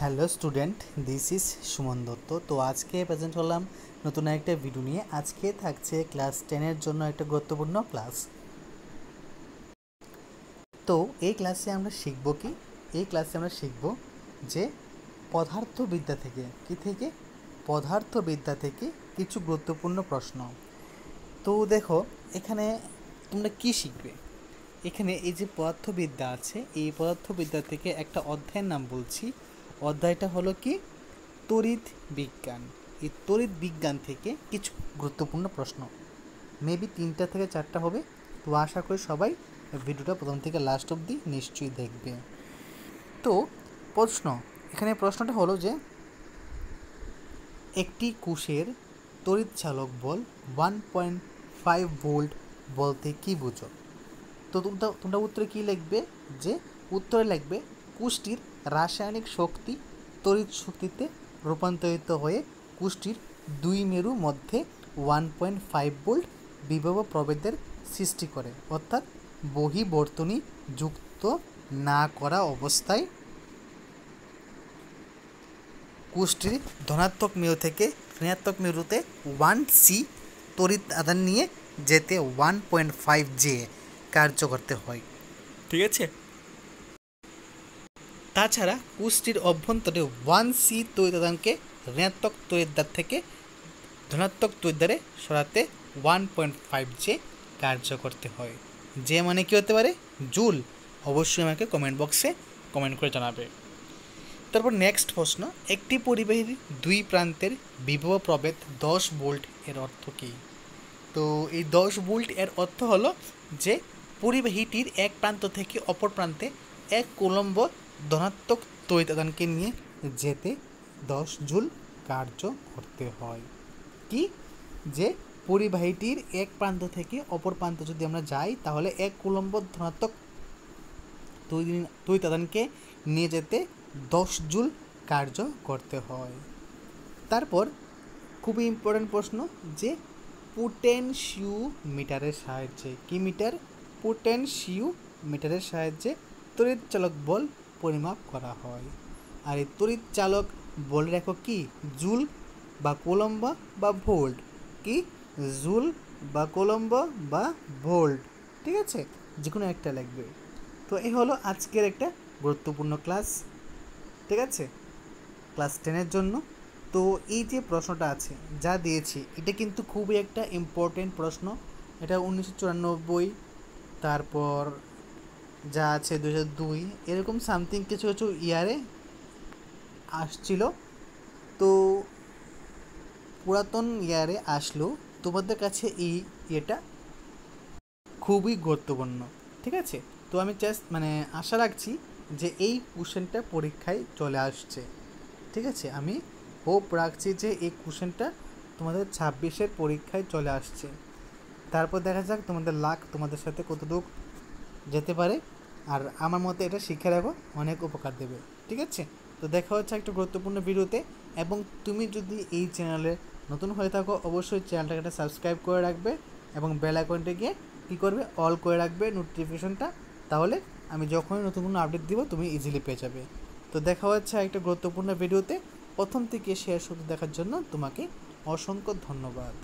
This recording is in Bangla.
Hello student, this is Suman Dutta. তো আজকে প্রেজেন্ট হলাম নতুন একটা ভিডিও নিয়ে। আজকে থাকছে ক্লাস 10-এর জন্য একটা গুরুত্বপূর্ণ ক্লাস। তো এই ক্লাসে আমরা শিখব কি? এই ক্লাসে আমরা শিখব যে পদার্থবিদ্যা থেকে কিছু গুরুত্বপূর্ণ প্রশ্ন। তো দেখো, এখানে তোমরা কি শিখবে? এখানে এই যে পদার্থবিদ্যা আছে, এই পদার্থবিদ্যা থেকে একটা অধ্যায়ের নাম বলছি। অধ্যায়টা হলো কি? তড়িৎ বিজ্ঞান। এই তড়িৎ বিজ্ঞান থেকে কিছু গুরুত্বপূর্ণ প্রশ্ন, মেবি 3টা থেকে 4টা হবে। তো আশা করি সবাই ভিডিওটা প্রথম থেকে লাস্ট অবধি নিশ্চয়ই দেখবে। তো প্রশ্নটা হলো যে একটি কোষের তড়িৎ চালক বল 1.5 ভোল্ট বলতে কী বুঝো? তো তোমরা উত্তরে কী লিখবে? যে উত্তরে লিখবে কোষটির রাসায়নিক শক্তি তড়িৎ শক্তিতে রূপান্তরিত হয়ে কোষটির দুই মেরুর মধ্যে 1.5 ভোল্ট বিভব প্রভেদের সৃষ্টি করে, অর্থাৎ বহিবর্তনী যুক্ত না করা অবস্থায় কোষটির ধনাত্মক মেরু থেকে ঋণাত্মক মেরুতে 1C তড়িৎ আদান নিয়ে যেতে 1.5 J কার্য করতে হয়। ঠিক আছে? তাছাড়া কোষটির অভ্যন্তরে 1C তড়িৎ আদানকে ঋণাত্মক তড়িৎদ্বার থেকে ধনাত্মক তড়িৎদ্বারে সরাতে 1.5 J কার্য করতে হয়। যে মানে কী হতে পারে? জুল। অবশ্যই আমাকে কমেন্ট বক্সে কমেন্ট করে জানাবে। তারপর নেক্সট প্রশ্ন, একটি পরিবাহীর দুই প্রান্তের বিভব প্রভেদ 10 ভোল্ট এর অর্থ কী? তো এই 10 ভোল্ট এর অর্থ হলো যে পরিবাহীটির এক প্রান্ত থেকে অপর প্রান্তে 1 কুলম্ব ধনাত্মক তড়িৎ আদানকে নিয়ে যেতে 10 জুল কার্য করতে হয়। কি? যে পরিবাহীটির এক প্রান্ত থেকে অপর প্রান্তে যদি আমরা যাই, তাহলে 1 কুলম্ব ধনাত্মক তড়িৎ আদানকে নিয়ে যেতে 10 জুল কার্য করতে হয়। তারপর খুবই ইম্পর্টেন্ট প্রশ্ন, যে পোটেনশিওমিটারের সাহায্যে কি মিটার? পোটেনশিওমিটারের সাহায্যে তড়িৎ চালক বল পরিমাপ করা হয়। আর এই তড়িৎ চালক বলের একক কি? জুল বা কুলম্ব বা ভোল্ট। কি? জুল বা কুলম্ব বা ভোল্ট। ঠিক আছে, যে কোনো একটা লাগবে। তো এই হলো আজকের একটা গুরুত্বপূর্ণ ক্লাস। ঠিক আছে, ক্লাস 10-এর জন্য। তো এই যে প্রশ্নটা আছে যা দিয়েছি, এটা কিন্তু খুবই একটা ইম্পর্টেন্ট প্রশ্ন। এটা 1994, তারপর যা আছে 2002, এরকম সামথিং কিছু কিছু ইয়ারে আসছিল। তো পুরাতন ইয়ারে আসলেও তোমাদের কাছে এই ইয়েটা খুবই গুরুত্বপূর্ণ। ঠিক আছে, তো আমি জাস্ট আশা রাখছি যে এই কোশ্চেনটা পরীক্ষায় চলে আসছে। ঠিক আছে, আমি হোপ রাখছি যে এই কোশ্চেনটা তোমাদের 26-এর পরীক্ষায় চলে আসছে। তারপর দেখা যাক তোমাদের লাক তোমাদের সাথে কতটুকু যেতে পারে। আর আমার মতে এটা শিখে রাখো, অনেক উপকার দেবে। ঠিক আছে, তো দেখা হচ্ছে একটা গুরুত্বপূর্ণ ভিডিওতে। এবং তুমি যদি এই চ্যানেলে নতুন হয়ে থাকো, অবশ্যই চ্যানেলটাকে সাবস্ক্রাইব করে রাখবে এবং বেল আইকনটা গিয়ে কী করবে? অল করে রাখবে নোটিফিকেশনটা। তাহলে আমি যখনই নতুন কোনো আপডেট দিব তুমি ইজিলি পেয়ে যাবে। তো দেখা হচ্ছে একটা গুরুত্বপূর্ণ ভিডিওতে। প্রথম থেকে শেষ শুরু দেখার জন্য তোমাকে অসংখ্য ধন্যবাদ।